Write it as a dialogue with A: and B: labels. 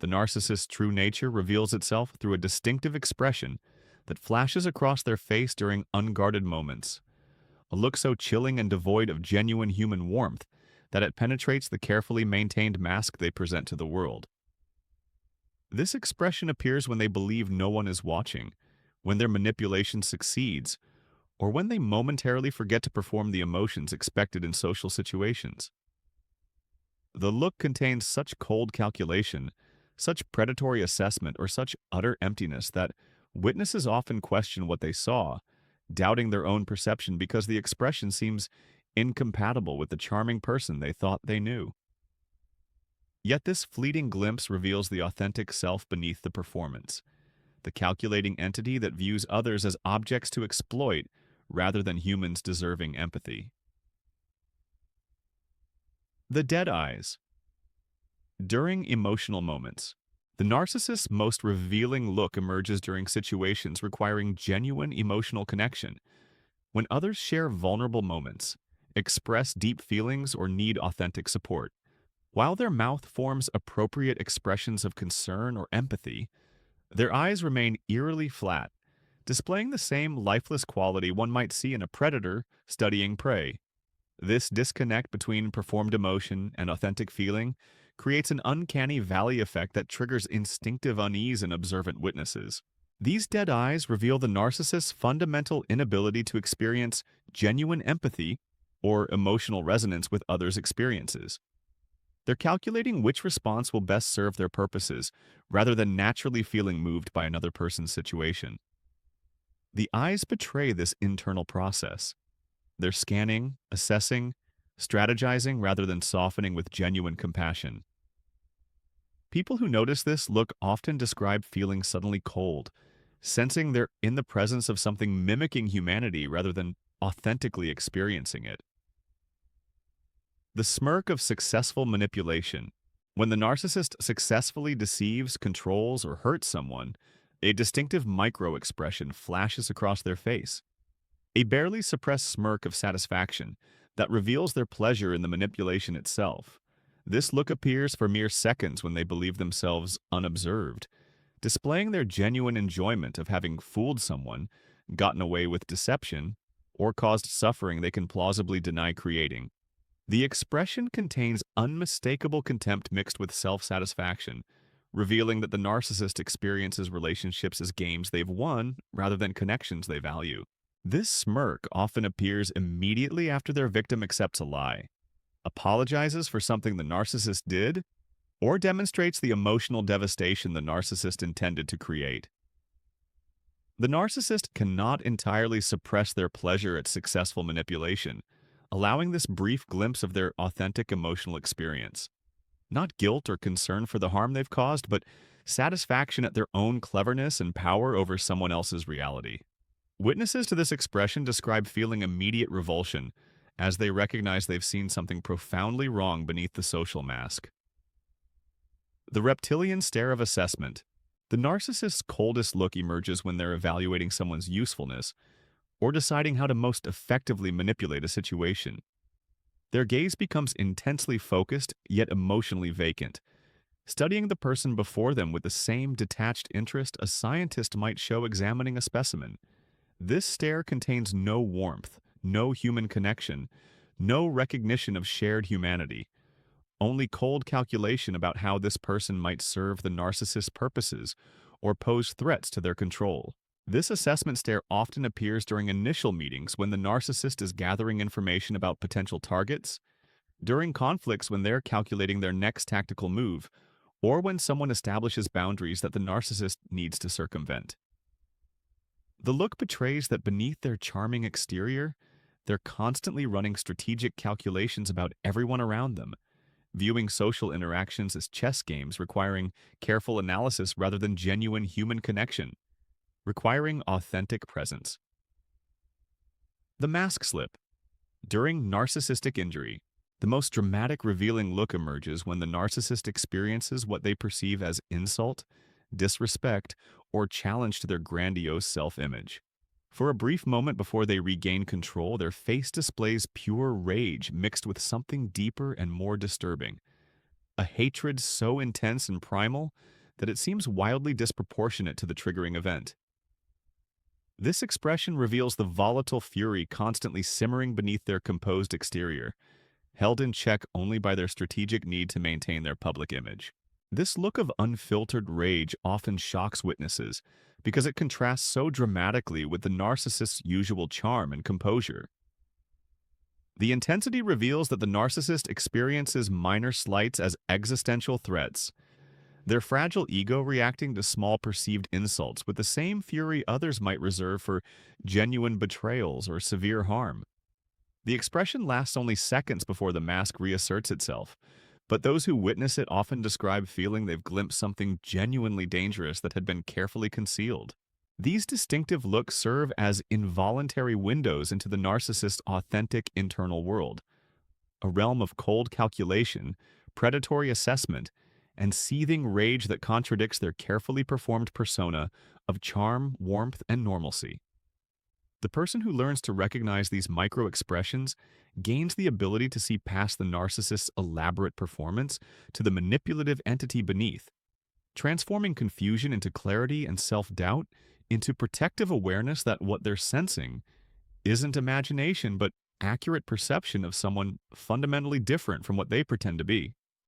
A: The narcissist's true nature reveals itself through a distinctive expression that flashes across their face during unguarded moments, a look so chilling and devoid of genuine human warmth that it penetrates the carefully maintained mask they present to the world. This expression appears when they believe no one is watching, when their manipulation succeeds, or when they momentarily forget to perform the emotions expected in social situations. The look contains such cold calculation, such predatory assessment, or such utter emptiness that witnesses often question what they saw, doubting their own perception because the expression seems incompatible with the charming person they thought they knew. Yet this fleeting glimpse reveals the authentic self beneath the performance, the calculating entity that views others as objects to exploit rather than humans deserving empathy. The dead eyes. During emotional moments, the narcissist's most revealing look emerges during situations requiring genuine emotional connection. When others share vulnerable moments, express deep feelings, or need authentic support, while their mouth forms appropriate expressions of concern or empathy, their eyes remain eerily flat, displaying the same lifeless quality one might see in a predator studying prey. This disconnect between performed emotion and authentic feeling creates an uncanny valley effect that triggers instinctive unease in observant witnesses. These dead eyes reveal the narcissist's fundamental inability to experience genuine empathy or emotional resonance with others' experiences. They're calculating which response will best serve their purposes, rather than naturally feeling moved by another person's situation. The eyes betray this internal process. They're scanning, assessing, strategizing rather than softening with genuine compassion. People who notice this look often describe feeling suddenly cold, sensing they're in the presence of something mimicking humanity rather than authentically experiencing it. The smirk of successful manipulation. When the narcissist successfully deceives, controls, or hurts someone, a distinctive micro-expression flashes across their face. A barely suppressed smirk of satisfaction that reveals their pleasure in the manipulation itself. This look appears for mere seconds when they believe themselves unobserved, displaying their genuine enjoyment of having fooled someone, gotten away with deception, or caused suffering they can plausibly deny creating. The expression contains unmistakable contempt mixed with self-satisfaction, revealing that the narcissist experiences relationships as games they've won rather than connections they value. This smirk often appears immediately after their victim accepts a lie, apologizes for something the narcissist did, or demonstrates the emotional devastation the narcissist intended to create. The narcissist cannot entirely suppress their pleasure at successful manipulation, allowing this brief glimpse of their authentic emotional experience. Not guilt or concern for the harm they've caused, but satisfaction at their own cleverness and power over someone else's reality. Witnesses to this expression describe feeling immediate revulsion as they recognize they've seen something profoundly wrong beneath the social mask. The reptilian stare of assessment. The narcissist's coldest look emerges when they're evaluating someone's usefulness or deciding how to most effectively manipulate a situation. Their gaze becomes intensely focused, yet emotionally vacant, studying the person before them with the same detached interest a scientist might show examining a specimen. This stare contains no warmth, no human connection, no recognition of shared humanity, only cold calculation about how this person might serve the narcissist's purposes or pose threats to their control. This assessment stare often appears during initial meetings when the narcissist is gathering information about potential targets, during conflicts when they're calculating their next tactical move, or when someone establishes boundaries that the narcissist needs to circumvent. The look betrays that beneath their charming exterior, they're constantly running strategic calculations about everyone around them, viewing social interactions as chess games requiring careful analysis rather than genuine human connection, requiring authentic presence. The mask slip. During narcissistic injury, the most dramatic revealing look emerges when the narcissist experiences what they perceive as insult, disrespect, or challenge to their grandiose self-image. For a brief moment before they regain control, their face displays pure rage mixed with something deeper and more disturbing, a hatred so intense and primal that it seems wildly disproportionate to the triggering event. This expression reveals the volatile fury constantly simmering beneath their composed exterior, held in check only by their strategic need to maintain their public image. This look of unfiltered rage often shocks witnesses because it contrasts so dramatically with the narcissist's usual charm and composure. The intensity reveals that the narcissist experiences minor slights as existential threats, their fragile ego reacting to small perceived insults with the same fury others might reserve for genuine betrayals or severe harm. The expression lasts only seconds before the mask reasserts itself, but those who witness it often describe feeling they've glimpsed something genuinely dangerous that had been carefully concealed. These distinctive looks serve as involuntary windows into the narcissist's authentic internal world, a realm of cold calculation, predatory assessment, and seething rage that contradicts their carefully performed persona of charm, warmth, and normalcy. The person who learns to recognize these micro-expressions gains the ability to see past the narcissist's elaborate performance to the manipulative entity beneath, transforming confusion into clarity and self-doubt into protective awareness that what they're sensing isn't imagination but accurate perception of someone fundamentally different from what they pretend to be.